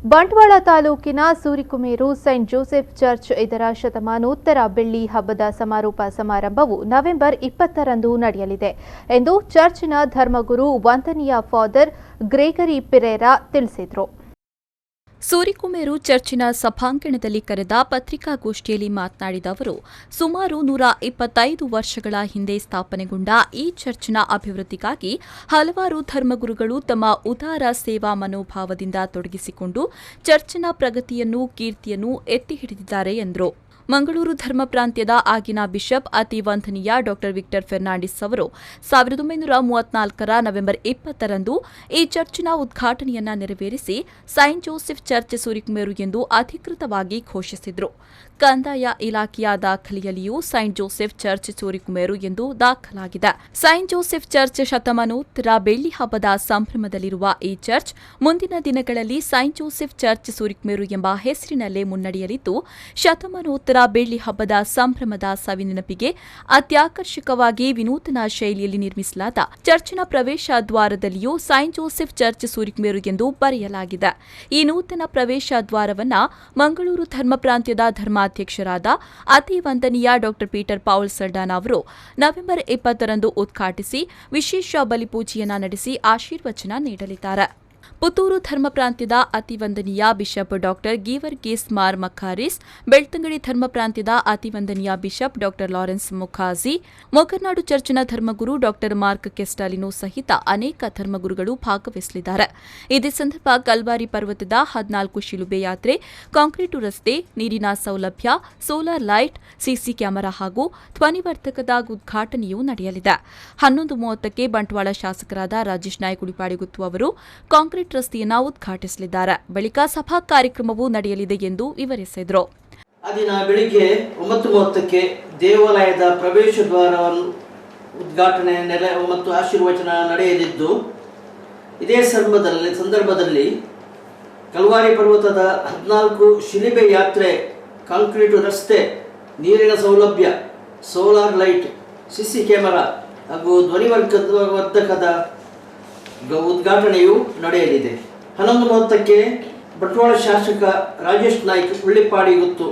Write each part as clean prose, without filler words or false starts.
ಬಂಟ್ವಾಳ ತಾಲೂಕಿನ ಸೂರಿಕುಮೇರು Saint Joseph church ಇದರ ಶತಮಾನೋತ್ತರ ಬೆಳ್ಳಿ ಹಬ್ಬದ ಸಮಾರೋಪ ಸಮಾರಂಭವು ನವೆಂಬರ್ 20ರಂದು ನಡೆಯಲಿದೆ ಎಂದು ಚರ್ಚ್ನ ಧರ್ಮಗುರು ವಂದನೀಯ ಫಾದರ್ ಗ್ರೇಗರಿ ಪಿರೇರಾ ತಿಳಿಸಿದರು. ಸೂರಿಕುಮೇರು ಚರ್ಚಿನ ಸಭಾಂಗಣದಲ್ಲಿ ಕರೆದ ಪತ್ರಿಕಾಗೋಷ್ಠಿಯಲ್ಲಿ ಮಾತನಾಡಿದ ಅವರು, ಸುಮಾರು 125 ವರ್ಷಗಳ ಹಿಂದೆ ಸ್ಥಾಪನೆಗೊಂಡ ಈ ಚರ್ಚ್ನ ಅಭಿವೃದ್ಧಿಗಾಗಿ ಹಲವಾರು ಧರ್ಮಗುರುಗಳು ತಮ್ಮ ಉದಾರ ಸೇವಾ ಮನೋಭಾವದಿಂದ ತೊಡಗಿಸಿಕೊಂಡು ಚರ್ಚ್ನ ಪ್ರಗತಿಯನ್ನು ಕೀರ್ತಿಯನ್ನು ಎತ್ತಿ ಹಿಡಿದಿದ್ದಾರೆ ಎಂದರು. ಮಂಗಳೂರು ಧರ್ಮ ಪ್ರಾಂತ್ಯದ ಆಗಿನ ಬಿಷಪ್ ಅತಿ ವಂದನೀಯ ಡಾ ವಿಕ್ಟರ್ ಫೆರ್ನಾಂಡಿಸ್ ಅವರು 1934ರ ನವೆಂಬರ್ 20ರಂದು ಈ ಚರ್ಚ್ನ ಉದ್ಘಾಟನೆಯನ್ನ ನೆರವೇರಿಸಿ ಸೈಂಟ್ ಜೋಸೆಫ್ ಚರ್ಚ್ ಸೂರಿಕುಮೇರು ಎಂದು ಅಧಿಕೃತವಾಗಿ ಘೋಷಿಸಿದರು. ಕಂದಾಯ ಇಲಾಖೆಯ ದಾಖಲೆಯಲ್ಲಿಯೂ ಸೈಂಟ್ ಜೋಸೆಫ್ ಚರ್ಚ್ ಸೂರಿಕುಮೇರು ಎಂದು ದಾಖಲಾಗಿದೆ. ಸೈಂಟ್ ಜೋಸೆಫ್ ಚರ್ಚ್ ಶತಮಾನೋತ್ತರ ಬೆಳ್ಳಿ ಹಬ್ಬದ ಸಂಭ್ರಮದಲ್ಲಿರುವ ಈ ಚರ್ಚ್ ಮುಂದಿನ ದಿನಗಳಲ್ಲಿ ಸೈಂಟ್ ಜೋಸೆಫ್ ಚರ್ಚ್ ಸೂರಿಕುಮೇರು ಎಂಬ ಹೆಸರಿನಲ್ಲೇ ಮುನ್ನಡೆಯಲಿದ್ದು, ಶತಮಾನೋತ್ತರ ಬೆಳ್ಳಿ ಹಬ್ಬದ ಸಂಭ್ರಮದ ಸವಿನೆನಪಿಗೆ ಅತ್ಯಾಕರ್ಷಕವಾಗಿ ವಿನೂತನ ಶೈಲಿಯಲ್ಲಿ ನಿರ್ಮಿಸಲಾದ ಚರ್ಚ್ನ ಪ್ರವೇಶ ದ್ವಾರದಲ್ಲಿಯೂ ಸೈಂಟ್ ಜೋಸೆಫ್ ಚರ್ಚ್ ಸೂರಿಕುಮೇರು ಎಂದು ಬರೆಯಲಾಗಿದೆ. ಈ ನೂತನ ಪ್ರವೇಶ ದ್ವಾರವನ್ನು ಮಂಗಳೂರು ಧರ್ಮ ಪ್ರಾಂತ್ಯದ ಧರ್ಮಾಧ್ಯಕ್ಷರಾದ ಅತಿ ವಂದನೀಯ ಡಾ ಪೀಟರ್ ಪೌಲ್ ಸರ್ಡಾನ್ ಅವರು ನವೆಂಬರ್ 20ರಂದು ಉದ್ಘಾಟಿಸಿ ವಿಶೇಷ ಬಲಿಪೂಜೆಯನ್ನ ನಡೆಸಿ ಆಶೀರ್ವಚನ ನೀಡಲಿದ್ದಾರೆ. ಪುತ್ತೂರು ಧರ್ಮ ಪ್ರಾಂತ್ಯದ ಅತಿ ವಂದನೀಯ ಬಿಷಪ್ ಡಾ ಗೀವರ್ಗೀಸ್ ಮಾರ್ ಮಖಾರಿಸ್, ಬೆಳ್ತಂಗಡಿ ಧರ್ಮ ಪ್ರಾಂತ್ಯದ ಅತಿ ವಂದನೀಯ ಬಿಷಪ್ ಡಾ ಲಾರೆನ್ಸ್ ಮುಖಾಜಿ, ಮೊಗರ್ನಾಡು ಚರ್ಚ್ನ ಧರ್ಮಗುರು ಡಾ ಮಾರ್ಕ್ ಕೆಸ್ಟಾಲಿನೋ ಸಹಿತ ಅನೇಕ ಧರ್ಮಗುರುಗಳು ಭಾಗವಹಿಸಲಿದ್ದಾರೆ. ಇದೇ ಸಂದರ್ಭ ಕಲ್ವಾರಿ ಪರ್ವತದ 14 ಶಿಲುಬೆ ಯಾತ್ರೆ, ಕಾಂಕ್ರೀಟು ರಸ್ತೆ, ನೀರಿನ ಸೌಲಭ್ಯ, ಸೋಲಾರ್ ಲೈಟ್, ಸಿಸಿ ಕ್ಯಾಮೆರಾ ಹಾಗೂ ಧ್ವನಿವರ್ಧಕದ ಉದ್ಘಾಟನೆಯೂ ನಡೆಯಲಿದೆ. 11:30ಕ್ಕೆ ಬಂಟ್ವಾಳ ಶಾಸಕರಾದ ರಾಜೇಶ್ ನಾಯ್ಕ ಉಳಿಪಾಡಿಗುತ್ತು ಅವರು ಕಾಂಕ್ರೀಟ್ ರಸ್ತೆಯನ್ನು ಉದ್ಘಾಟಿಸಲಿದ್ದಾರೆ. ಬಳಿಕ ಸಭಾ ಕಾರ್ಯಕ್ರಮವೂ ನಡೆಯಲಿದೆ ಎಂದು ವಿವರಿಸಿದರು. ಆ ದಿನ ಬೆಳಿಗ್ಗೆ 9:30ಕ್ಕೆ ದೇವಾಲಯದ ಪ್ರವೇಶ ದ್ವಾರವನ್ನು ಉದ್ಘಾಟನೆ ಮತ್ತು ಆಶೀರ್ವಚನ ನಡೆಯಲಿದ್ದು, ಇದೇ ಸಂದರ್ಭದಲ್ಲಿ ಕಲ್ವಾರಿ ಪರ್ವತದ 14 ಶಿಲುಬೆ ಯಾತ್ರೆ, ಕಾಂಕ್ರೀಟು ರಸ್ತೆ, ನೀರಿನ ಸೌಲಭ್ಯ, ಸೋಲಾರ್ ಲೈಟ್, ಸಿಸಿ ಕ್ಯಾಮೆರಾ ಹಾಗೂ ಧ್ವನಿವರ್ಧಕದ ಉದ್ಘಾಟನೆಯು ನಡೆಯಲಿದೆ. 11:30ಕ್ಕೆ ಬಂಟ್ವಾಳ ಶಾಸಕ ರಾಜೇಶ್ ನಾಯ್ಕ ಉಳ್ಳಿಪಾಡಿಗುತ್ತು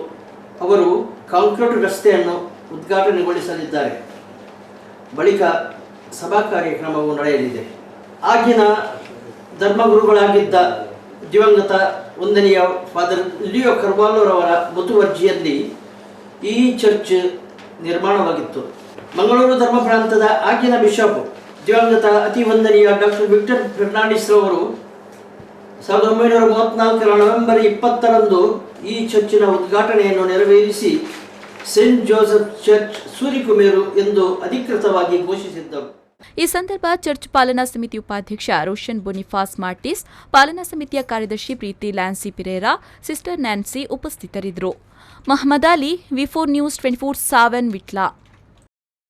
ಅವರು ಕಾಂಕ್ರೀಟ್ ರಸ್ತೆಯನ್ನು ಉದ್ಘಾಟನೆಗೊಳಿಸಲಿದ್ದಾರೆ. ಬಳಿಕ ಸಭಾ ಕಾರ್ಯಕ್ರಮವು ನಡೆಯಲಿದೆ. ಆಗಿನ ಧರ್ಮಗುರುಗಳಾಗಿದ್ದ ದಿವಂಗತ ವಂದನೀಯ ಫಾದರ್ ಲಿಯೋ ಕರ್ವಾಲೋರವರ ಮುತುವರ್ಜಿಯಲ್ಲಿ ಈ ಚರ್ಚ್ ನಿರ್ಮಾಣವಾಗಿತ್ತು. ಮಂಗಳೂರು ಧರ್ಮ ಪ್ರಾಂತದ ಆಗಿನ ಬಿಷಪ್ ದಿವಂಗತ ಅತಿ ವಂದನೀಯ ಡಾ ವಿಕ್ಟರ್ ಫೆರ್ನಾಂಡಿಸ್ ರವರು 1934ರ ನವೆಂಬರ್ 20ರಂದು ಈ ಚರ್ಚಿನ ಉದ್ಘಾಟನೆಯನ್ನು ನೆರವೇರಿಸಿ ಸೇಂಟ್ ಜೋಸೆಫ್ ಚರ್ಚ್ ಸೂರಿಕುಮೇರು ಎಂದು ಅಧಿಕೃತವಾಗಿ ಘೋಷಿಸಿದ್ದರು. ಈ ಸಂದರ್ಭ ಚರ್ಚ್ ಪಾಲನಾ ಸಮಿತಿ ಉಪಾಧ್ಯಕ್ಷ ರೋಷನ್ ಬೊನಿಫಾಸ್ ಮಾರ್ಟಿಸ್, ಪಾಲನಾ ಸಮಿತಿಯ ಕಾರ್ಯದರ್ಶಿ ಪ್ರೀತಿ ಲ್ಯಾನ್ಸಿ ಪಿರೇರಾ, ಸಿಸ್ಟರ್ ನ್ಯಾನ್ಸಿ ಉಪಸ್ಥಿತರಿದ್ದರು. ಮಹಮ್ಮದ್ ಅಲಿ, ವಿ4 ನ್ಯೂಸ್ 24/7 ವಿಟ್ಲ.